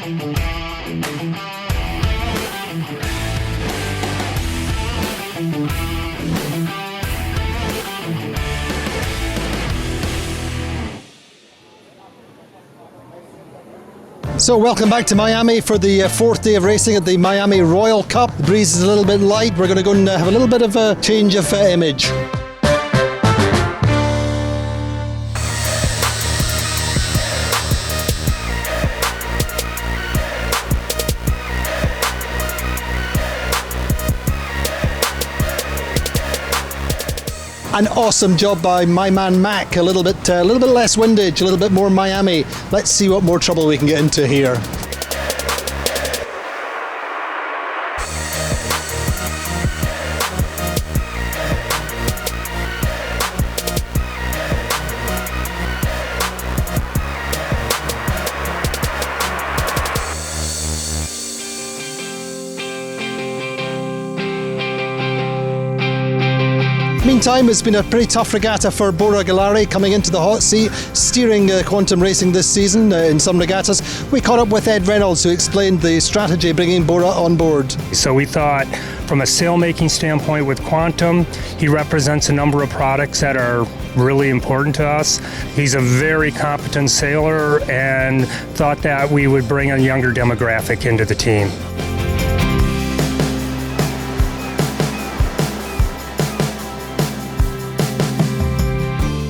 So welcome back to Miami for the fourth day of racing at the Miami Royal Cup. The breeze is a little bit light. We're going to go and have a little bit of a change of image. An awesome job by my man Mac. A little bit less windage, a little bit more Miami. Let's see what more trouble we can get into here. Meantime, it's been a pretty tough regatta for Bora Galari coming into the hot seat, steering quantum racing this season in some regattas. We caught up with Ed Reynolds, who explained the strategy bringing Bora on board. So we thought, from a sail-making standpoint with Quantum, he represents a number of products that are really important to us. He's a very competent sailor, and thought that we would bring a younger demographic into the team.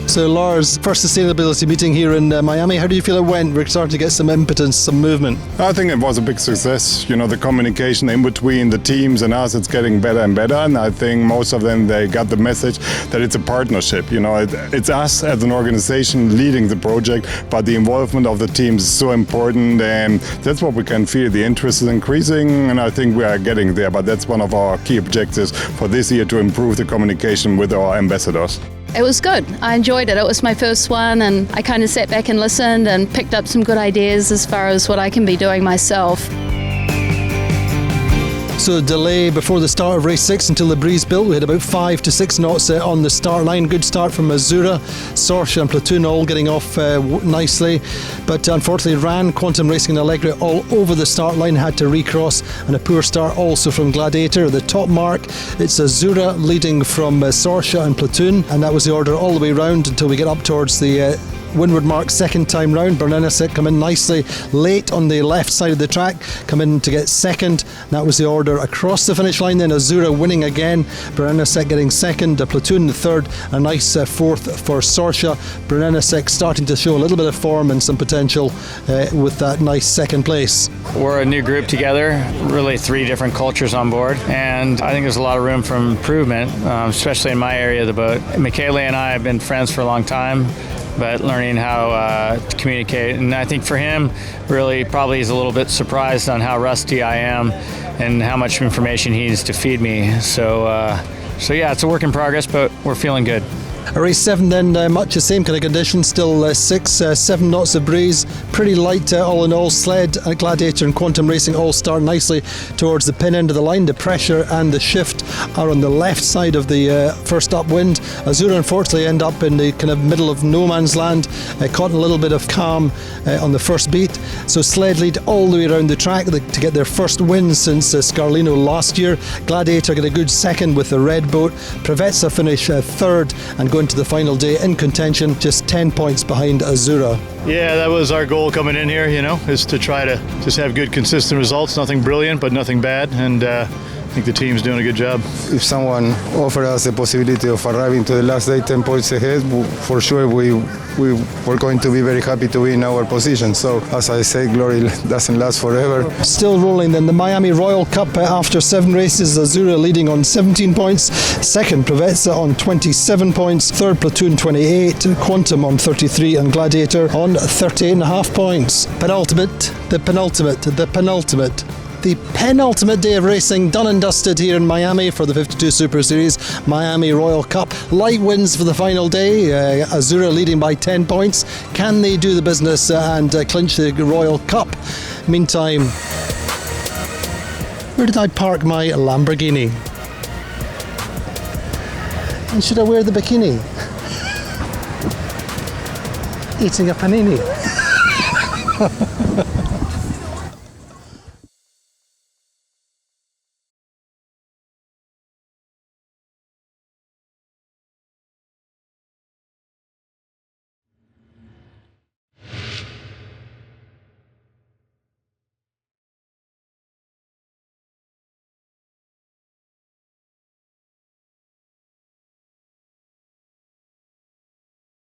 So Lars, first sustainability meeting here in Miami. How do you feel it went? We're starting to get some impotence, some movement. I think it was a big success. You know, the communication in between the teams and us, it's getting better and better. And I think most of them, they got the message that it's a partnership. You know, it's us as an organization leading the project, but the involvement of the teams is so important. And that's what we can feel. The interest is increasing, and I think we are getting there. But that's one of our key objectives for this year, to improve the communication with our ambassadors. It was good. I enjoyed it. It was my first one, and I kind of sat back and listened and picked up some good ideas as far as what I can be doing myself. So a delay before the start of race 6 until the breeze built. We had about 5 to 6 knots on the start line. Good start from Azura, Sorsha and Platoon all getting off nicely. But unfortunately Ran, Quantum Racing and Allegra all over the start line, had to recross, and a poor start also from Gladiator. The top mark, it's Azura leading from Sorsha and Platoon, and that was the order all the way round until we get up towards the windward mark second time round. Bernanosek come in nicely late on the left side of the track, come in to get second. That was the order across the finish line. Then Azura winning again, Bernanosek getting second, a Platoon the third, a nice fourth for Sorsha. Bernanosek starting to show a little bit of form and some potential with that nice second place. We're a new group together, really 3 different cultures on board, and I think there's a lot of room for improvement, especially in my area of the boat. Michele and I have been friends for a long time, but learning how to communicate. And I think for him, really probably he's a little bit surprised on how rusty I am and how much information he needs to feed me. So yeah, it's a work in progress, but we're feeling good. Race 7 then, much the same kind of conditions, still 7 knots of breeze, pretty light all in all. Sled, Gladiator and Quantum Racing all start nicely towards the pin end of the line. The pressure and the shift are on the left side of the first upwind. Azura unfortunately end up in the kind of middle of no man's land, caught in a little bit of calm on the first beat. So Sled lead all the way around the track to get their first win since Scarlino last year. Gladiator get a good second with the red boat. Prevetsa finish third and go into the final day in contention, just 10 points behind Azura. Yeah, that was our goal coming in here, is to try to just have good, consistent results. Nothing brilliant, but nothing bad. And I think the team's doing a good job. If someone offered us the possibility of arriving to the last day 10 points ahead, for sure we were going to be very happy to be in our position. So, as I say, glory doesn't last forever. Still rolling then, the Miami Royal Cup after 7 races. Azura leading on 17 points. Second, Prevetsa on 27 points. Third, Platoon 28. Quantum on 33 and Gladiator on 38.5 points. The penultimate day of racing done and dusted here in Miami for the 52 Super Series Miami Royal Cup. Light winds for the final day. Azura leading by 10 points. Can they do the business and clinch the Royal Cup? Meantime, where did I park my Lamborghini? And should I wear the bikini? Eating a panini.